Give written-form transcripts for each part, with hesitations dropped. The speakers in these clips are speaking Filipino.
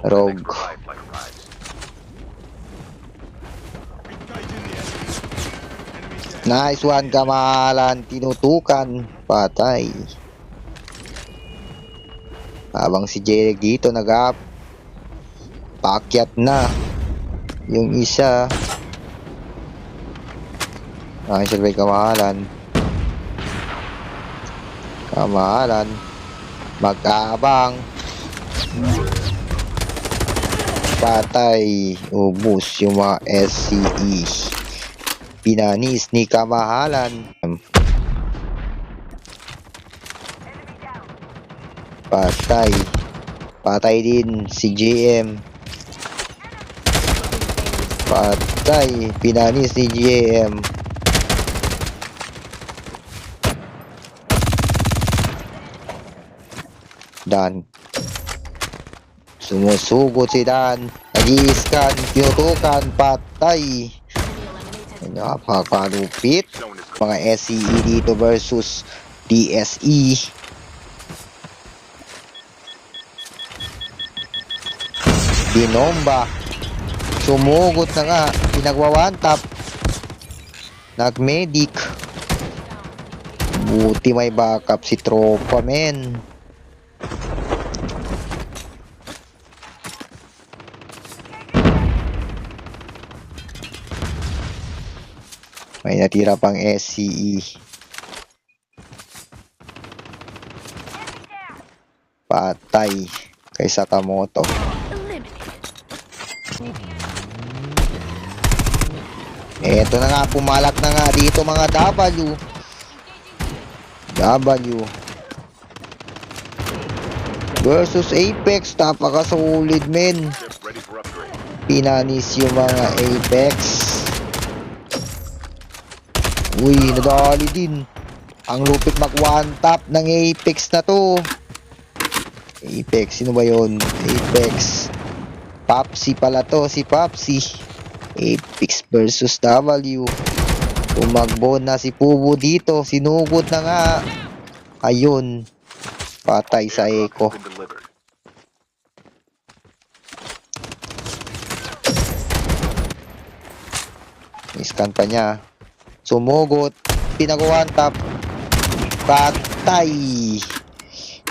Rogue. Nice one, kamahalan. Tinutukan. Patay. Habang si Jeric dito nag-up. Paakyat na. Yung isa. Nice by kamahalan. Kamahalan. Mag-aabang. Patay. Ubus yung mga SCE. Pinanis ni kamahalan. Patay. Patay din si GM. Patay. Pinanis ni GM. Dan. Sumusugot si Dan. Nag-i-scan. Tinutukan. Patay. Napakalupit. Mga SCE dito versus DSE. Binomba. Sumugot na nga. Pinagwa-one-tap. Nag-medic. Buti may backup si tropa, men. May natira pang SCE. Patay kay Sakamoto. Eto na nga, pumalak na nga dito mga W. Versus Apex. Napaka-solid, men. Pinanis yung mga Apex. Uy, nadali din. Ang lupit mag-one-tap ng Apex na to. Apex, sino ba yun? Apex. Papsi pala to, si Papsi. Apex versus W. Tumakbo na si Pubo dito. Sinugod na nga. Ayun. Patay sa Echo. Iskan pa niya. Sumugot. Pinag-one tap. Patay.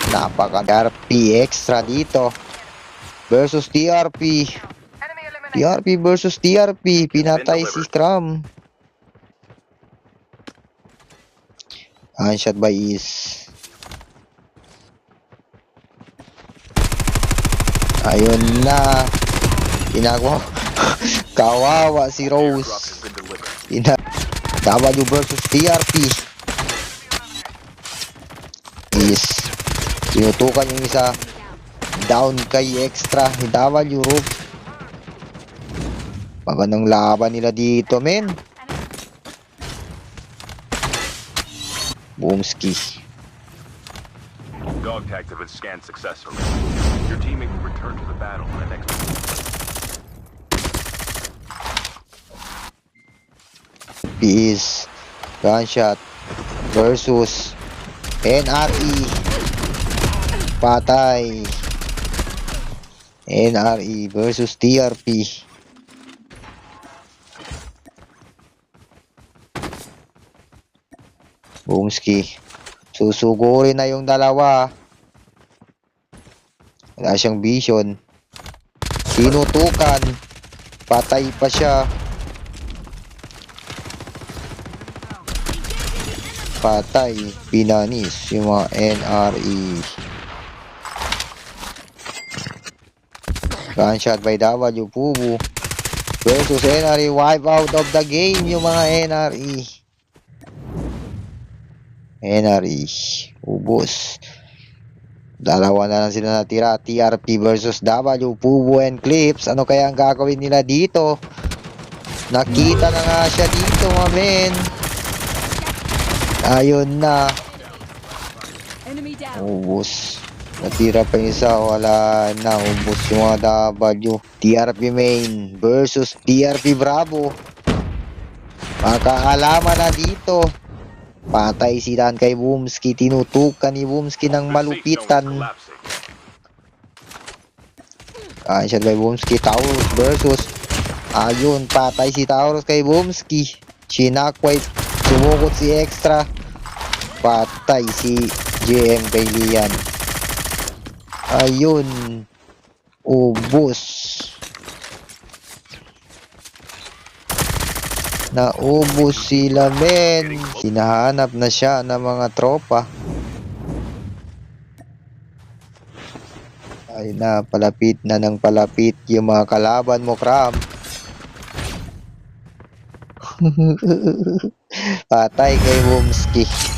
Napaka-RP extra dito. Versus TRP. TRP versus TRP. Pinatay si Scrum. Handshot by Is. Ayun na. Ginagawa. Kawawa si Rose. W versus TRP. Is. Tinutukan yung isa. Down kay extra. W Rope. Magandang laban nila dito, men. Boomski. Dog tags have been scanned successfully. Your teammate will return to the battle in the next. Is gunshot versus NRE. Patay. NRE versus TRP. Boomski. Susugurin na yung dalawa. Wala siyang vision. Tinutukan. Patay pa siya. Patay. Pinanis yung mga NRE. Gunshot by W. Pubu versus NRE. Wipe out of the game yung mga NRE. NRE. Ubos. Dalawa na lang sila natira. TRP versus W. Pubu and Clips. Ano kaya ang gagawin nila dito? Nakita na nga siya dito, mga men. Ayun na. Ubos. Natira pa yung isa. Wala na. Ubos yung mga W. TRP main versus TRP Bravo. Makaalaman na dito. Patay si Dan kay Boomski. Tinutukan ni Boomski ng malupitan. Shot by Boomski. Taurus versus. Ayun, patay si Taurus kay Boomski. Shinakwipe. Sumukot si Extra. Patay si JM kay Lian. Ayun. Ubos. Naubos sila, men. Hinahanap na siya ng mga tropa. Ay na, palapit na ng palapit yung mga kalaban mo, Kram. Patay kay Boomski.